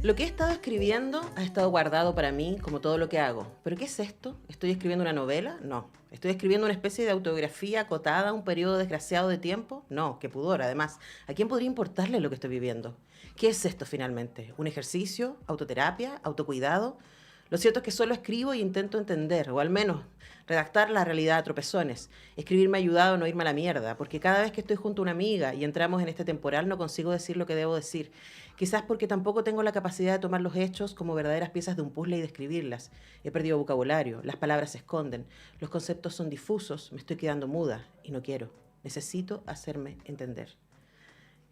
Lo que he estado escribiendo ha estado guardado para mí como todo lo que hago. ¿Pero qué es esto? ¿Estoy escribiendo una novela? No. ¿Estoy escribiendo una especie de autobiografía acotada a un periodo desgraciado de tiempo? No, qué pudor. Además, ¿a quién podría importarle lo que estoy viviendo? ¿Qué es esto finalmente? ¿Un ejercicio? ¿Autoterapia? ¿Autocuidado? Lo cierto es que solo escribo y intento entender, o al menos redactar la realidad a tropezones. Escribir me ha ayudado a no irme a la mierda, porque cada vez que estoy junto a una amiga y entramos en este temporal no consigo decir lo que debo decir. Quizás porque tampoco tengo la capacidad de tomar los hechos como verdaderas piezas de un puzzle y describirlas. He perdido vocabulario, las palabras se esconden, los conceptos son difusos, me estoy quedando muda y no quiero. Necesito hacerme entender.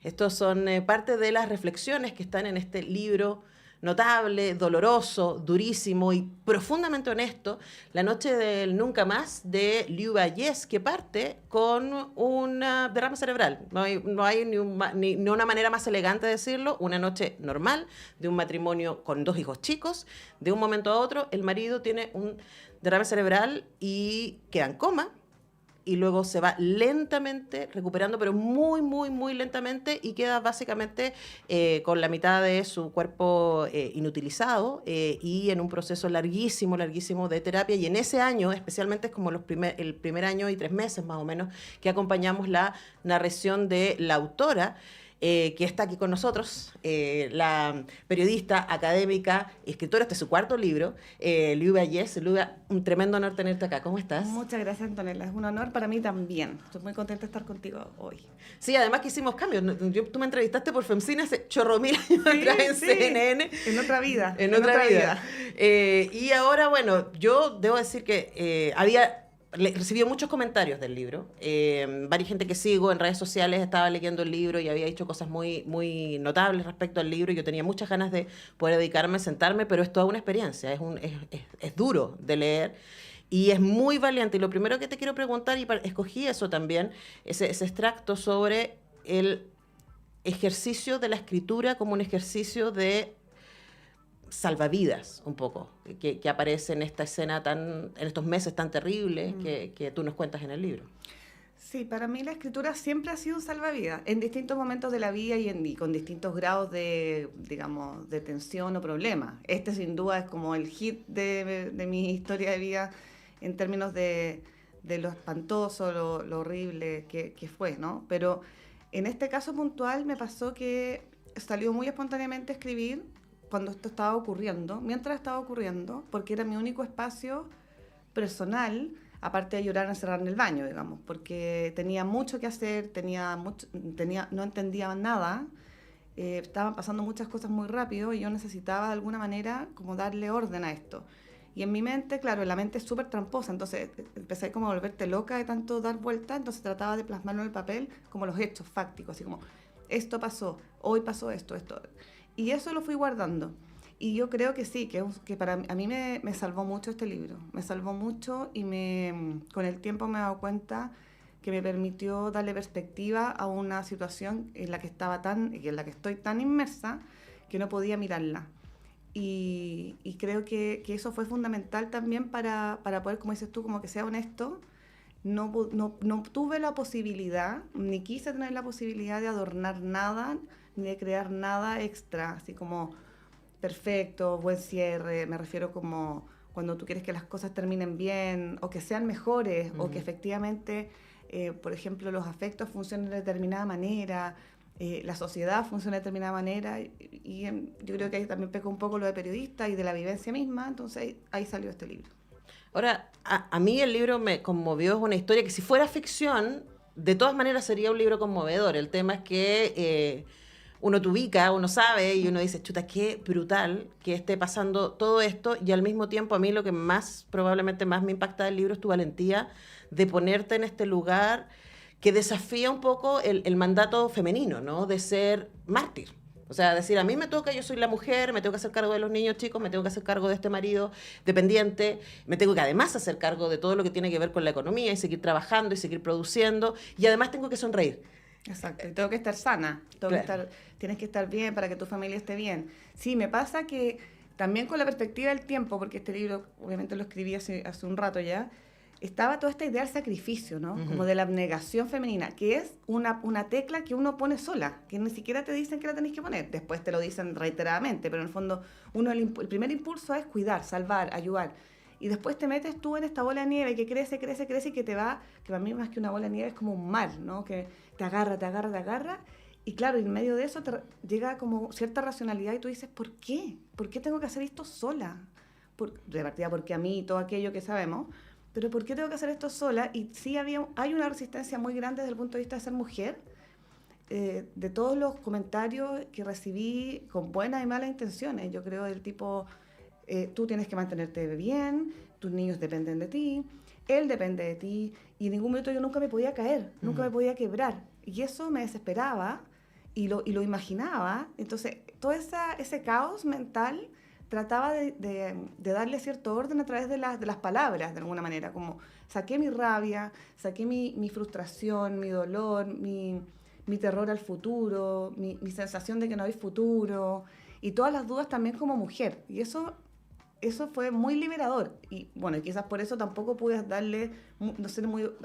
Estos son parte de las reflexiones que están en este libro notable, doloroso, durísimo y profundamente honesto, La noche del nunca más, de Liu Bayes, que parte con una derrama cerebral. No hay ni una manera más elegante de decirlo. Una noche normal de un matrimonio con 2 hijos chicos. De un momento a otro, el marido tiene un derrame cerebral y queda en coma, y luego se va lentamente recuperando, pero muy, muy, muy lentamente, y queda básicamente con la mitad de su cuerpo inutilizado y en un proceso larguísimo, larguísimo de terapia. Y en ese año, especialmente es como el primer año y 3 meses más o menos, que acompañamos la narración de la autora, que está aquí con nosotros, la periodista, académica, escritora, este es su 4º libro, Liu Bayes. Liuba, un tremendo honor tenerte acá. ¿Cómo estás? Muchas gracias, Antonella. Es un honor para mí también. Estoy muy contenta de estar contigo hoy. Sí, además que hicimos cambios. Tú me entrevistaste por Femcina hace chorro mil años atrás en CNN. En otra vida. En otra vida. Y ahora, bueno, yo debo decir que recibió muchos comentarios del libro. Varias gente que sigo en redes sociales estaba leyendo el libro y había dicho cosas muy, muy notables respecto al libro. Yo tenía muchas ganas de poder dedicarme, sentarme, pero es toda una experiencia. Es duro de leer y es muy valiente. Y lo primero que te quiero preguntar, y escogí eso también, ese extracto sobre el ejercicio de la escritura como un ejercicio de salvavidas, un poco, que aparece en esta escena en estos meses tan terribles que tú nos cuentas en el libro. Sí, para mí la escritura siempre ha sido un salvavidas, en distintos momentos de la vida y con distintos grados de, digamos, de tensión o problema. Este sin duda es como el hit de mi historia de vida en términos de lo espantoso, lo horrible que fue, ¿no? Pero en este caso puntual me pasó que salió muy espontáneamente a escribir cuando esto estaba ocurriendo, mientras estaba ocurriendo, porque era mi único espacio personal, aparte de llorar encerrada en el baño, digamos, porque tenía mucho que hacer, no entendía nada, estaban pasando muchas cosas muy rápido y yo necesitaba de alguna manera como darle orden a esto. Y en mi mente, claro, la mente es súper tramposa, entonces empecé como a volverte loca de tanto dar vueltas, entonces trataba de plasmarlo en el papel como los hechos fácticos, así como, esto pasó, hoy pasó esto. Y eso lo fui guardando. Y yo creo que sí, que a mí me salvó mucho este libro. Me salvó mucho y con el tiempo me he dado cuenta que me permitió darle perspectiva a una situación en la que en la que estoy tan inmersa que no podía mirarla. Y creo que eso fue fundamental también para poder, como dices tú, como que sea honesto. No tuve la posibilidad, ni quise tener la posibilidad de adornar nada, ni de crear nada extra, así como perfecto, buen cierre. Me refiero como cuando tú quieres que las cosas terminen bien o que sean mejores, o que efectivamente, por ejemplo, los afectos funcionen de determinada manera, la sociedad funciona de determinada manera, y yo creo que ahí también pecó un poco lo de periodista y de la vivencia misma, entonces ahí salió este libro. Ahora, a mí el libro me conmovió, es una historia que si fuera ficción, de todas maneras sería un libro conmovedor. El tema es que uno te ubica, uno sabe y uno dice, chuta, qué brutal que esté pasando todo esto, y al mismo tiempo a mí lo que probablemente más me impacta del libro es tu valentía de ponerte en este lugar que desafía un poco el mandato femenino, ¿no? De ser mártir. O sea, decir, a mí me toca, yo soy la mujer, me tengo que hacer cargo de los niños chicos, me tengo que hacer cargo de este marido dependiente, me tengo que además hacer cargo de todo lo que tiene que ver con la economía y seguir trabajando y seguir produciendo, y además tengo que sonreír. Exacto, y tengo que estar sana, Claro. tienes que estar bien para que tu familia esté bien. Sí, me pasa que también con la perspectiva del tiempo, porque este libro obviamente lo escribí hace un rato ya, estaba toda esta idea del sacrificio, ¿no? Ujú. Como de la abnegación femenina, que es una tecla que uno pone sola, que ni siquiera te dicen que la tenés que poner, después te lo dicen reiteradamente, pero en el fondo el primer impulso es cuidar, salvar, ayudar. Y después te metes tú en esta bola de nieve que crece, crece, crece y que te va, que para mí más que una bola de nieve es como un mar, ¿no? Que te agarra, te agarra, te agarra. Y claro, en medio de eso llega como cierta racionalidad y tú dices, ¿por qué? ¿Por qué tengo que hacer esto sola? De partida porque a mí todo aquello que sabemos, pero ¿por qué tengo que hacer esto sola? Y sí hay una resistencia muy grande desde el punto de vista de ser mujer, de todos los comentarios que recibí con buenas y malas intenciones. Yo creo del tipo, tú tienes que mantenerte bien, tus niños dependen de ti, él depende de ti, y en ningún momento yo nunca me podía caer, nunca me podía quebrar. Y eso me desesperaba y lo imaginaba. Entonces, todo ese caos mental trataba de darle cierto orden a través de las palabras, de alguna manera, como saqué mi rabia, saqué mi frustración, mi dolor, mi terror al futuro, mi sensación de que no hay futuro, y todas las dudas también como mujer. Y eso fue muy liberador. Y bueno, y quizás por eso tampoco pude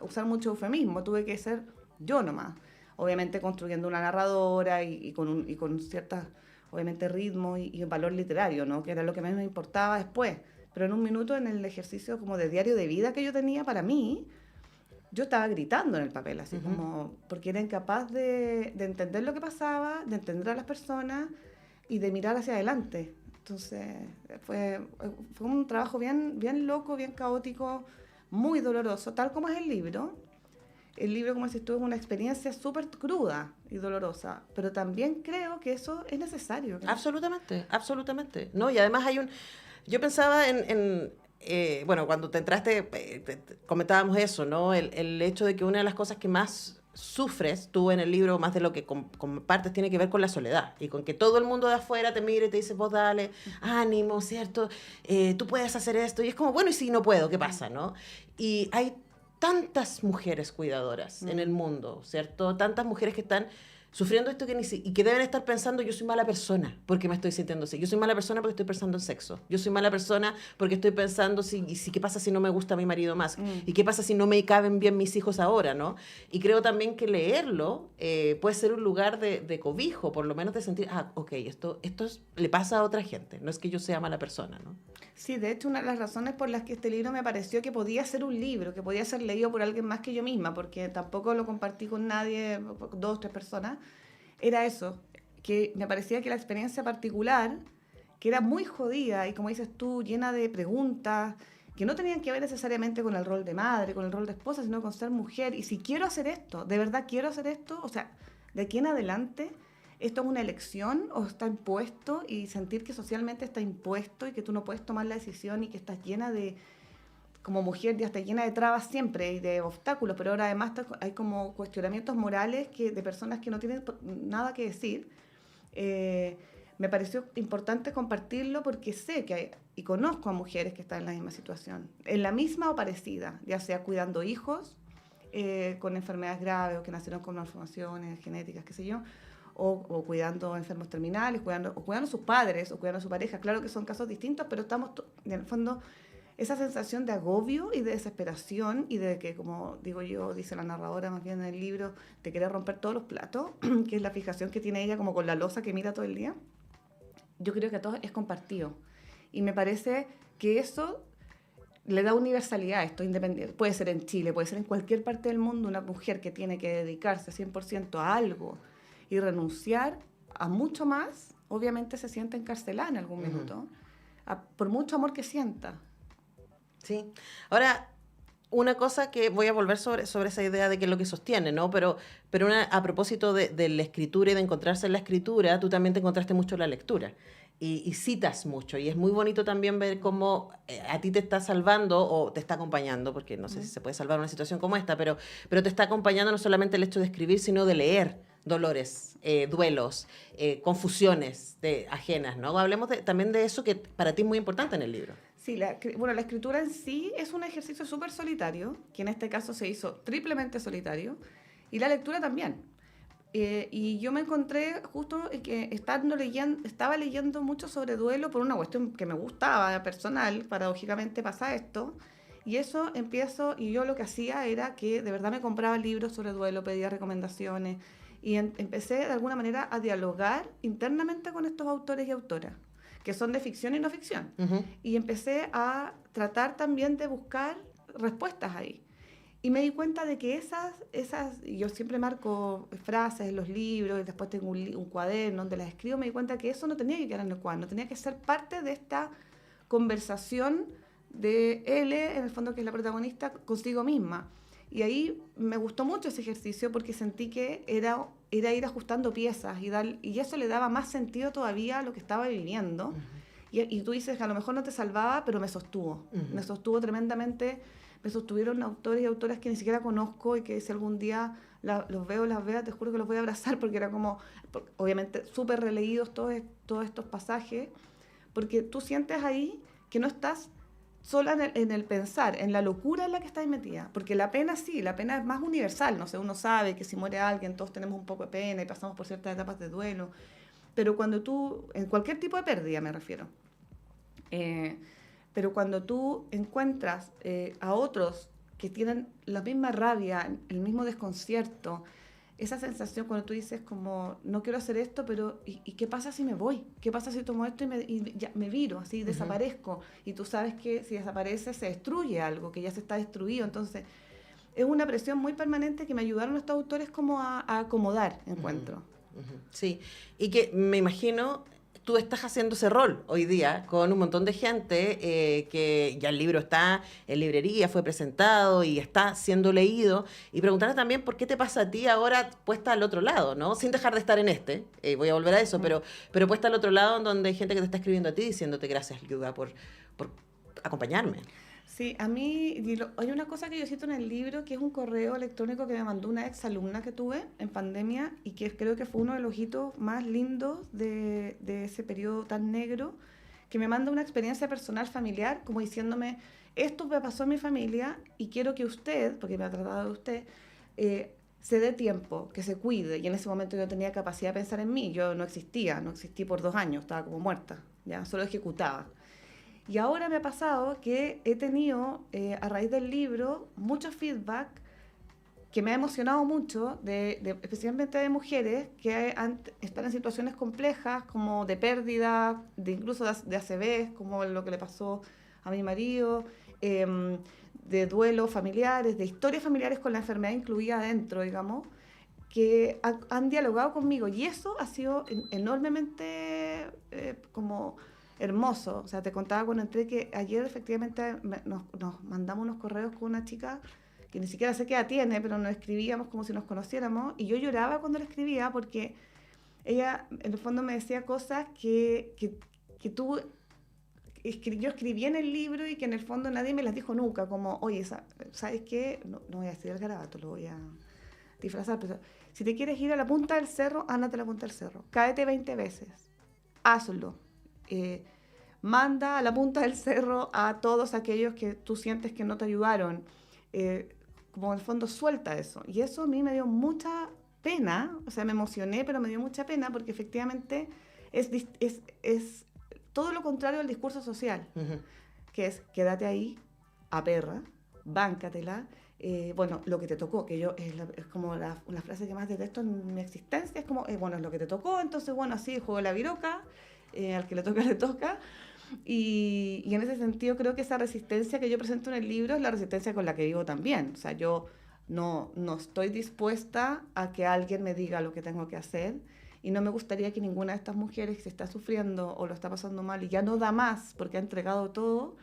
usar mucho eufemismo, tuve que ser yo nomás. Obviamente construyendo una narradora y con ciertas, obviamente, ritmo y valor literario, ¿no? Que era lo que más me importaba después. Pero en un minuto, en el ejercicio como de diario de vida que yo tenía para mí, yo estaba gritando en el papel, así como, porque era incapaz de entender lo que pasaba, de entender a las personas y de mirar hacia adelante. Entonces, fue un trabajo bien, bien loco, bien caótico, muy doloroso, tal como es el libro. El libro, como decís tú, es una experiencia súper cruda y dolorosa, pero también creo que eso es necesario. Absolutamente, absolutamente. No, y además yo pensaba bueno, cuando te entraste, comentábamos eso, ¿no? El hecho de que una de las cosas que más sufres tú en el libro, más de lo que compartes, tiene que ver con la soledad y con que todo el mundo de afuera te mire y te dice, vos dale, ánimo, ¿cierto? Tú puedes hacer esto. Y es como, bueno, y si no puedo, ¿qué pasa, no? Y hay tantas mujeres cuidadoras en el mundo, ¿cierto? Tantas mujeres que están sufriendo esto y que deben estar pensando, yo soy mala persona porque me estoy sintiendo así, yo soy mala persona porque estoy pensando en sexo, yo soy mala persona porque estoy pensando qué pasa si no me gusta mi marido más, y qué pasa si no me caben bien mis hijos ahora, ¿no? Y creo también que leerlo puede ser un lugar de cobijo, por lo menos de sentir, ok, esto le pasa a otra gente, no es que yo sea mala persona, ¿no? Sí, de hecho, una de las razones por las que este libro me pareció que podía ser un libro, que podía ser leído por alguien más que yo misma, porque tampoco lo compartí con nadie, 2 o 3 personas, era eso, que me parecía que la experiencia particular, que era muy jodida y como dices tú, llena de preguntas, que no tenían que ver necesariamente con el rol de madre, con el rol de esposa, sino con ser mujer. Y si quiero hacer esto, de verdad quiero hacer esto, o sea, de aquí en adelante, ¿esto es una elección o está impuesto? Y sentir que socialmente está impuesto y que tú no puedes tomar la decisión y que estás llena de, como mujer, ya está llena de trabas siempre y de obstáculos, pero ahora además hay como cuestionamientos morales de personas que no tienen nada que decir. Me pareció importante compartirlo porque sé que y conozco a mujeres que están en la misma situación, en la misma o parecida, ya sea cuidando hijos con enfermedades graves o que nacieron con malformaciones genéticas, qué sé yo, o cuidando enfermos terminales, o cuidando a sus padres, o cuidando a su pareja. Claro que son casos distintos, pero estamos, en el fondo, esa sensación de agobio y de desesperación y de que, como digo yo, dice la narradora más bien en el libro, de querer romper todos los platos, que es la fijación que tiene ella como con la losa que mira todo el día, yo creo que a todos es compartido. Y me parece que eso le da universalidad a esto, independiente. Puede ser en Chile, puede ser en cualquier parte del mundo, una mujer que tiene que dedicarse 100% a algo y renunciar a mucho más, obviamente se siente encarcelada en algún minuto, por mucho amor que sienta. Sí. Ahora, una cosa que voy a volver sobre esa idea de qué es lo que sostiene, ¿no? Pero a propósito de la escritura y de encontrarse en la escritura, tú también te encontraste mucho en la lectura. Y citas mucho, y es muy bonito también ver cómo a ti te está salvando o te está acompañando, porque no sé si se puede salvar una situación como esta, pero te está acompañando no solamente el hecho de escribir, sino de leer dolores, duelos, confusiones ajenas, ¿no? Hablemos también de eso que para ti es muy importante en el libro. Sí, la escritura en sí es un ejercicio súper solitario, que en este caso se hizo triplemente solitario, y la lectura también. Y yo me encontré justo que estaba leyendo mucho sobre duelo por una cuestión que me gustaba, personal, paradójicamente pasa esto, Y eso empiezo, y yo lo que hacía era que de verdad me compraba libros sobre duelo, pedía recomendaciones, y empecé de alguna manera a dialogar internamente con estos autores y autoras, que son de ficción y no ficción. Ujú. Y empecé a tratar también de buscar respuestas ahí. Y me di cuenta de que yo siempre marco frases en los libros, y después tengo un cuaderno donde las escribo, me di cuenta que eso no tenía que quedar en el cuaderno, tenía que ser parte de esta conversación de L, en el fondo que es la protagonista, consigo misma. Y ahí me gustó mucho ese ejercicio porque sentí que era ir ajustando piezas y eso le daba más sentido todavía a lo que estaba viviendo. Y tú dices que a lo mejor no te salvaba, pero me sostuvo. Me sostuvo tremendamente. Me sostuvieron autores y autoras que ni siquiera conozco y que si algún día los veo, las veo, te juro que los voy a abrazar porque era como, obviamente, súper releídos todos estos pasajes, porque tú sientes ahí que no estás sola en el pensar, en la locura en la que estás metida. Porque la pena sí, la pena es más universal. No sé, uno sabe que si muere alguien todos tenemos un poco de pena y pasamos por ciertas etapas de duelo. Pero cuando tú, en cualquier tipo de pérdida me refiero, pero cuando tú encuentras a otros que tienen la misma rabia, el mismo desconcierto, esa sensación cuando tú dices como, no quiero hacer esto, pero ¿y qué pasa si me voy? ¿Qué pasa si tomo esto y ya me viro, así desaparezco? Y tú sabes que si desaparece se destruye algo, que ya se está destruido. Entonces, es una presión muy permanente que me ayudaron estos autores como a acomodar, encuentro. Sí, y que me imagino tú estás haciendo ese rol hoy día con un montón de gente que ya el libro está en librería, fue presentado y está siendo leído, y preguntarle también por qué te pasa a ti ahora puesta al otro lado, ¿no? Sin dejar de estar en voy a volver a eso, pero puesta al otro lado en donde hay gente que te está escribiendo a ti diciéndote gracias, Liuba, por acompañarme. Sí, a mí hay una cosa que yo cito en el libro, que es un correo electrónico que me mandó una ex alumna que tuve en pandemia y que creo que fue uno de los hitos más lindos de ese periodo tan negro, que me manda una experiencia personal familiar, como diciéndome, esto me pasó en mi familia y quiero que usted, porque me ha tratado de usted, se dé tiempo, que se cuide. Y en ese momento yo tenía capacidad de pensar en mí, yo no existí por 2 años, estaba como muerta, ya solo ejecutaba. Y ahora me ha pasado que he tenido, a raíz del libro, mucho feedback que me ha emocionado mucho, especialmente de mujeres que están en situaciones complejas, como de pérdida, incluso de ACV, como lo que le pasó a mi marido, de duelos familiares, de historias familiares con la enfermedad incluida adentro, digamos, que han dialogado conmigo. Y eso ha sido enormemente como hermoso. O sea, te contaba cuando entré que ayer efectivamente nos mandamos unos correos con una chica que ni siquiera sé qué edad tiene, pero nos escribíamos como si nos conociéramos, y yo lloraba cuando le escribía porque ella en el fondo me decía cosas que yo escribí en el libro y que en el fondo nadie me las dijo nunca, como, oye, ¿sabes qué? No voy a decir el garabato, lo voy a disfrazar, pero si te quieres ir a la punta del cerro, ándate a la punta del cerro, cáete 20 veces, hazlo. Manda a la punta del cerro a todos aquellos que tú sientes que no te ayudaron, como en el fondo suelta eso. Y eso a mí me dio mucha pena, o sea, me emocioné, pero me dio mucha pena porque efectivamente es todo lo contrario al discurso social, que es quédate ahí, aperra, báncatela. Bueno, lo que te tocó, que yo es como la frase que más detesto en mi existencia, es como, bueno, es lo que te tocó, entonces, bueno, así juego la viroca, al que le toca, le toca. Y en ese sentido creo que esa resistencia que yo presento en el libro es la resistencia con la que vivo también. O sea, yo no estoy dispuesta a que alguien me diga lo que tengo que hacer, y no me gustaría que ninguna de estas mujeres que se está sufriendo o lo está pasando mal y ya no da más porque ha entregado todo,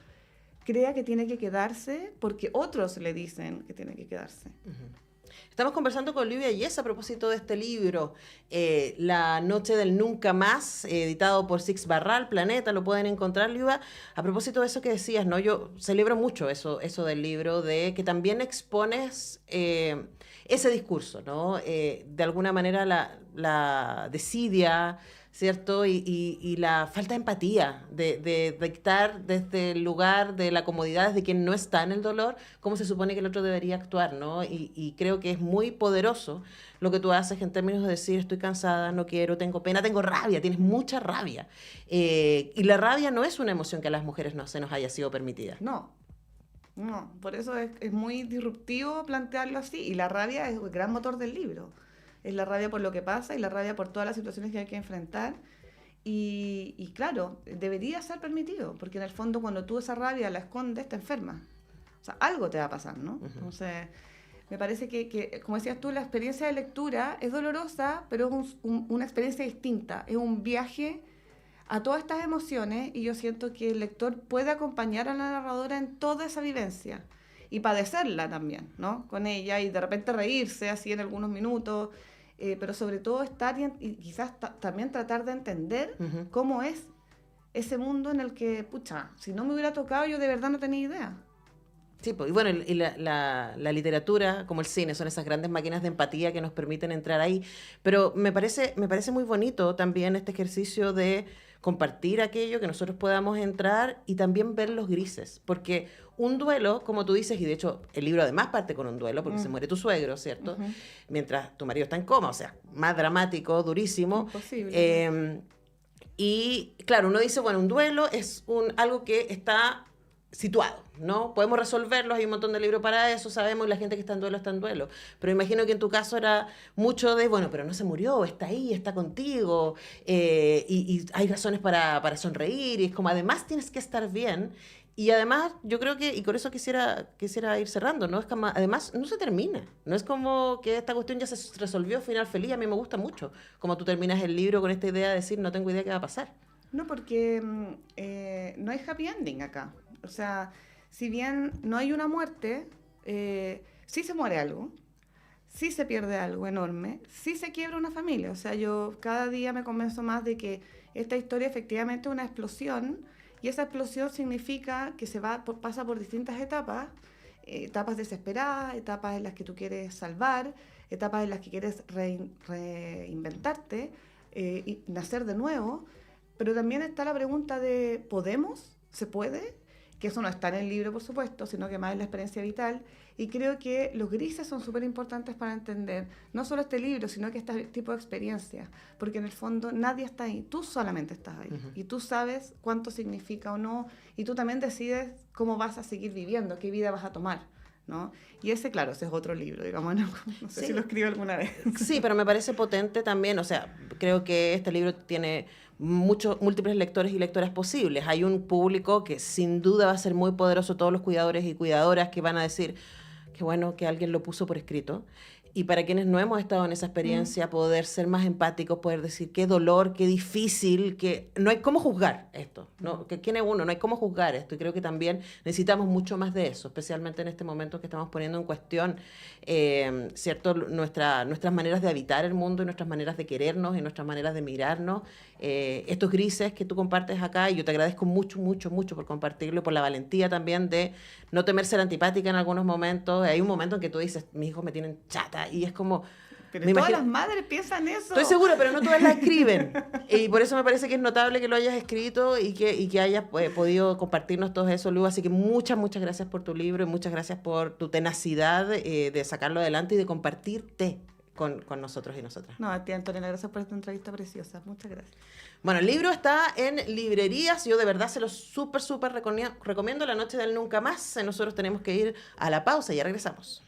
crea que tiene que quedarse porque otros le dicen que tiene que quedarse. Estamos conversando con Livia Yes a propósito de este libro, La Noche del Nunca Más, editado por Six Barral, Planeta, lo pueden encontrar, Livia. A propósito de eso que decías, ¿no? Yo celebro mucho eso del libro, de que también expones ese discurso, ¿no? De alguna manera la desidia, ¿cierto? Y la falta de empatía, de dictar desde el lugar de la comodidad, desde quien no está en el dolor, cómo se supone que el otro debería actuar, ¿no? Y creo que es muy poderoso lo que tú haces en términos de decir, estoy cansada, no quiero, tengo pena, tengo rabia, tienes mucha rabia. Y la rabia no es una emoción que a las mujeres no se nos haya sido permitida. No, No, por eso es muy disruptivo plantearlo así. Y la rabia es el gran motor del libro. Es la rabia por lo que pasa y la rabia por todas las situaciones que hay que enfrentar. Y claro, debería ser permitido, porque en el fondo cuando tú esa rabia la escondes, te enfermas. O sea, algo te va a pasar, ¿no? Ujú. Entonces, me parece que, como decías tú, la experiencia de lectura es dolorosa, pero es una experiencia distinta. Es un viaje a todas estas emociones y yo siento que el lector puede acompañar a la narradora en toda esa vivencia y padecerla también, ¿no? Con ella y de repente reírse así en algunos minutos, pero sobre todo estar y quizás también tratar de entender Ujú. cómo es ese mundo en el que, pucha, si no me hubiera tocado yo de verdad no tenía idea. Sí, pues, y bueno, y la literatura, como el cine, son esas grandes máquinas de empatía que nos permiten entrar ahí. Pero me parece muy bonito también este ejercicio de compartir aquello, que nosotros podamos entrar y también ver los grises. Porque un duelo, como tú dices, y de hecho el libro además parte con un duelo, porque se muere tu suegro, ¿cierto? Ujú. Mientras tu marido está en coma, o sea, más dramático, durísimo. Imposible. Eh, y claro, uno dice, bueno, un duelo es algo que está situado, ¿no? Podemos resolverlo, hay un montón de libros para eso, sabemos, y la gente que está en duelo. Pero imagino que en tu caso era mucho de, bueno, pero no se murió, está ahí, está contigo, y hay razones para sonreír, y es como, además tienes que estar bien. Y además, yo creo que, y por eso quisiera ir cerrando, ¿no? Es como, además, no se termina. No es como que esta cuestión ya se resolvió, final feliz. A mí me gusta mucho como tú terminas el libro con esta idea de decir, no tengo idea qué va a pasar. No, porque no hay happy ending acá. O sea, si bien no hay una muerte, sí se muere algo, sí se pierde algo enorme, sí se quiebra una familia. O sea, yo cada día me convenzo más de que esta historia efectivamente es una explosión y esa explosión significa que pasa por distintas etapas, etapas desesperadas, etapas en las que tú quieres salvar, etapas en las que quieres reinventarte y nacer de nuevo. Pero también está la pregunta de, ¿podemos? ¿Se puede? Que eso no está en el libro, por supuesto, sino que más es la experiencia vital. Y creo que los grises son súper importantes para entender no solo este libro, sino que este tipo de experiencias. Porque en el fondo nadie está ahí, tú solamente estás ahí. Ujú. Y tú sabes cuánto significa o no. Y tú también decides cómo vas a seguir viviendo, qué vida vas a tomar, ¿no? Y ese, claro, ese es otro libro, digamos, no sé Sí. si lo escribo alguna vez. Sí, pero me parece potente también, o sea, creo que este libro tiene muchos, múltiples lectores y lectoras posibles. Hay un público que sin duda va a ser muy poderoso, todos los cuidadores y cuidadoras que van a decir, qué bueno que alguien lo puso por escrito. Y para quienes no hemos estado en esa experiencia, poder ser más empáticos, poder decir qué dolor, qué difícil, que no hay cómo juzgar esto, ¿no? Que quién es uno, no hay cómo juzgar esto. Y creo que también necesitamos mucho más de eso, especialmente en este momento que estamos poniendo en cuestión, ¿cierto? Nuestras maneras de habitar el mundo y nuestras maneras de querernos y nuestras maneras de mirarnos. Estos grises que tú compartes acá, y yo te agradezco mucho, mucho, mucho por compartirlo y por la valentía también de no temer ser antipática en algunos momentos. Hay un momento en que tú dices, mis hijos me tienen chata, y es como, Pero me todas imagino, las madres piensan eso. estoy segura, pero no todas la escriben. Y por eso me parece que es notable que lo hayas escrito y que hayas podido compartirnos todo eso, Lu. Así que muchas, muchas gracias por tu libro y muchas gracias por tu tenacidad de sacarlo adelante y de compartirte con nosotros y nosotras. No, a ti, Antonella, gracias por esta entrevista preciosa. Muchas gracias. Bueno, el libro está en librerías. Yo de verdad se lo súper, súper recomiendo. La noche del nunca más. Nosotros tenemos que ir a la pausa y ya regresamos.